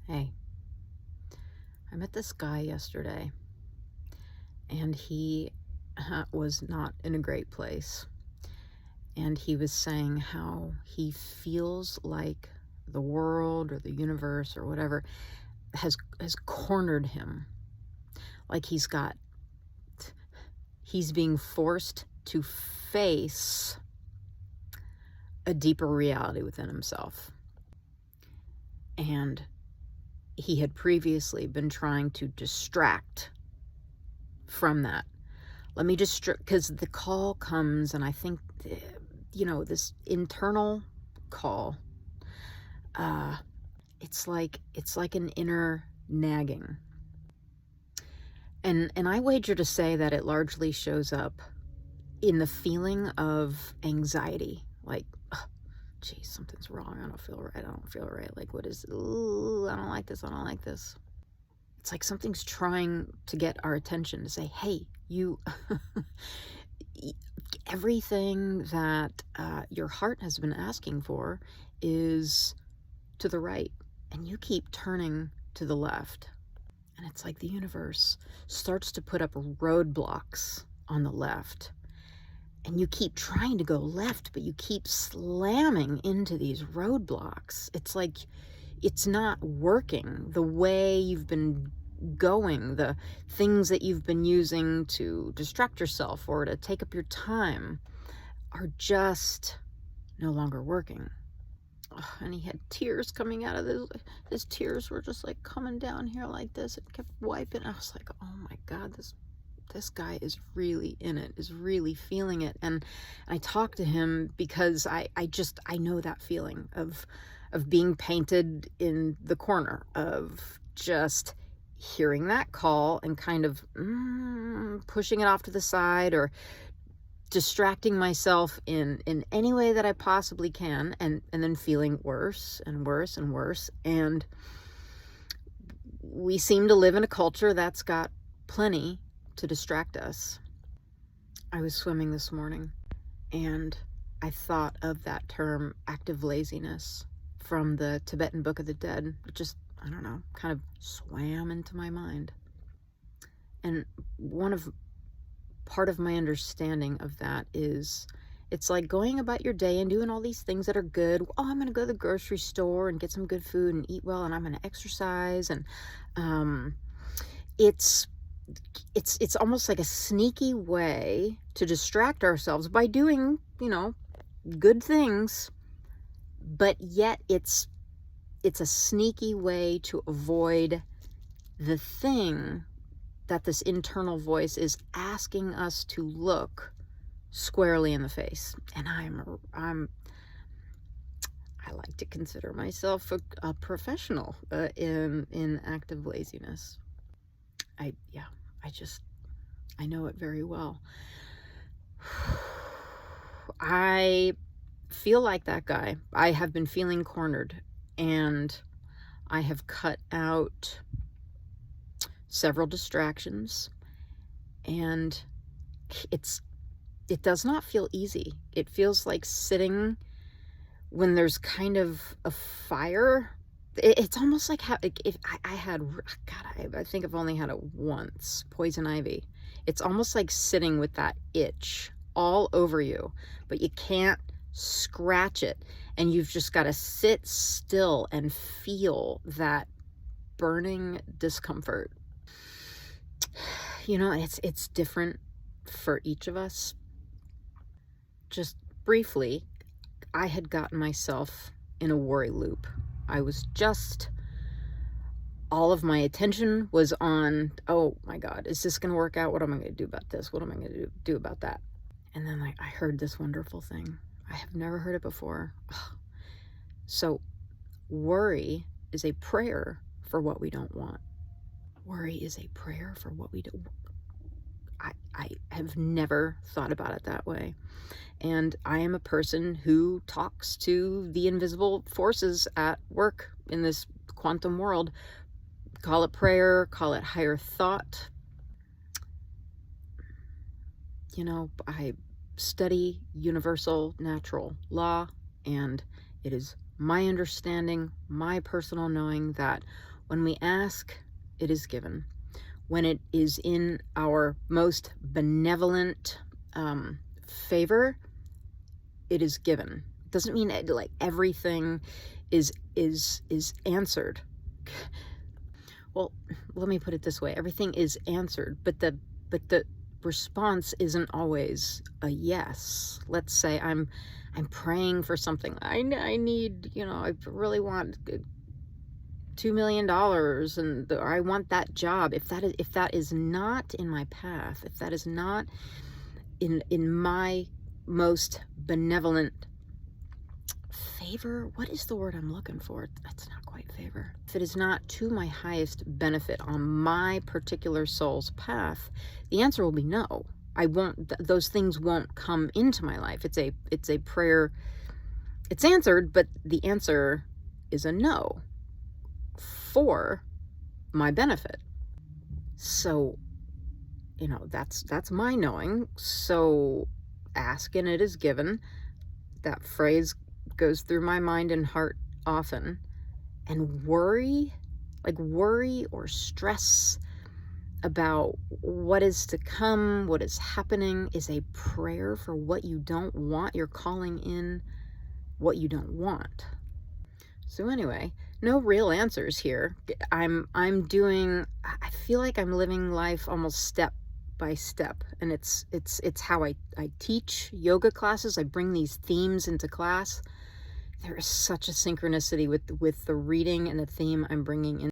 Hey, I met this guy yesterday, and he was not in a great place. And he was saying how he feels like the world or the universe or whatever has cornered him. Like he's being forced to face a deeper reality within himself. And he had previously been trying to distract from that. Let me just, because the call comes, and I think, this internal call, it's like an inner nagging. And I wager to say that it largely shows up in the feeling of anxiety. Like, geez, something's wrong. I don't feel right. Like, what is, ooh, I don't like this. It's like something's trying to get our attention to say, hey, you, everything that your heart has been asking for is to the right, and you keep turning to the left. And it's like the universe starts to put up roadblocks on the left. And you keep trying to go left, but you keep slamming into these roadblocks. It's like it's not working the way you've been going. The things that you've been using to distract yourself or to take up your time are just no longer working. And he had tears coming out of his tears were just like coming down here like this. It kept wiping. I was like, oh my God, this guy is really in it, is really feeling it. And I talked to him because I know that feeling of being painted in the corner, of just hearing that call and kind of pushing it off to the side or distracting myself in any way that I possibly can, and then feeling worse and worse and worse. And we seem to live in a culture that's got plenty to distract us. I was swimming this morning, and I thought of that term, active laziness, from the Tibetan Book of the Dead. It just, I don't know, kind of swam into my mind. And part of my understanding of that is it's like going about your day and doing all these things that are good. Oh, I'm going to go to the grocery store and get some good food and eat well, and I'm going to exercise. And it's almost like a sneaky way to distract ourselves by doing, good things, but yet it's a sneaky way to avoid the thing that this internal voice is asking us to look squarely in the face. And I like to consider myself a professional in active laziness. I know it very well. I feel like that guy. I have been feeling cornered, and I have cut out several distractions, and it does not feel easy. It feels like sitting when there's kind of a fire. It's almost like if I had, God, I think I've only had it once, poison ivy. It's almost like sitting with that itch all over you, but you can't scratch it, and you've just got to sit still and feel that burning discomfort. It's different for each of us. Just briefly, I had gotten myself in a worry loop. I was all of my attention was on, oh my God, is this going to work out? What am I going to do about this? What am I going to do about that? And then I heard this wonderful thing. I have never heard it before. So worry is a prayer for what we don't want. Worry is a prayer for what we don't. I have never thought about it that way. And I am a person who talks to the invisible forces at work in this quantum world. Call it prayer, call it higher thought. I study universal natural law, and it is my understanding, my personal knowing, that When we ask, it is given. When it is in our most benevolent favor, it is given. It doesn't mean like everything is answered. Well, let me put it this way. Everything is answered, but the response isn't always a yes. Let's say I'm praying for something. I need, I really want $2 million, and or I want that job. If that is not in my path, if that is not in my most benevolent favor, what is the word I'm looking for? That's not quite favor. If it is not to my highest benefit on my particular soul's path, the answer will be no. I won't, those things won't come into my life. It's a prayer. It's answered, but the answer is a no for my benefit. So, that's my knowing. So ask and it is given. That phrase goes through my mind and heart often. And worry or stress about what is to come, what is happening, is a prayer for what you don't want. You're calling in what you don't want. So anyway, no real answers here. I feel like I'm living life almost step by step, and it's how I teach yoga classes. I bring these themes into class. There is such a synchronicity with the reading and the theme I'm bringing in.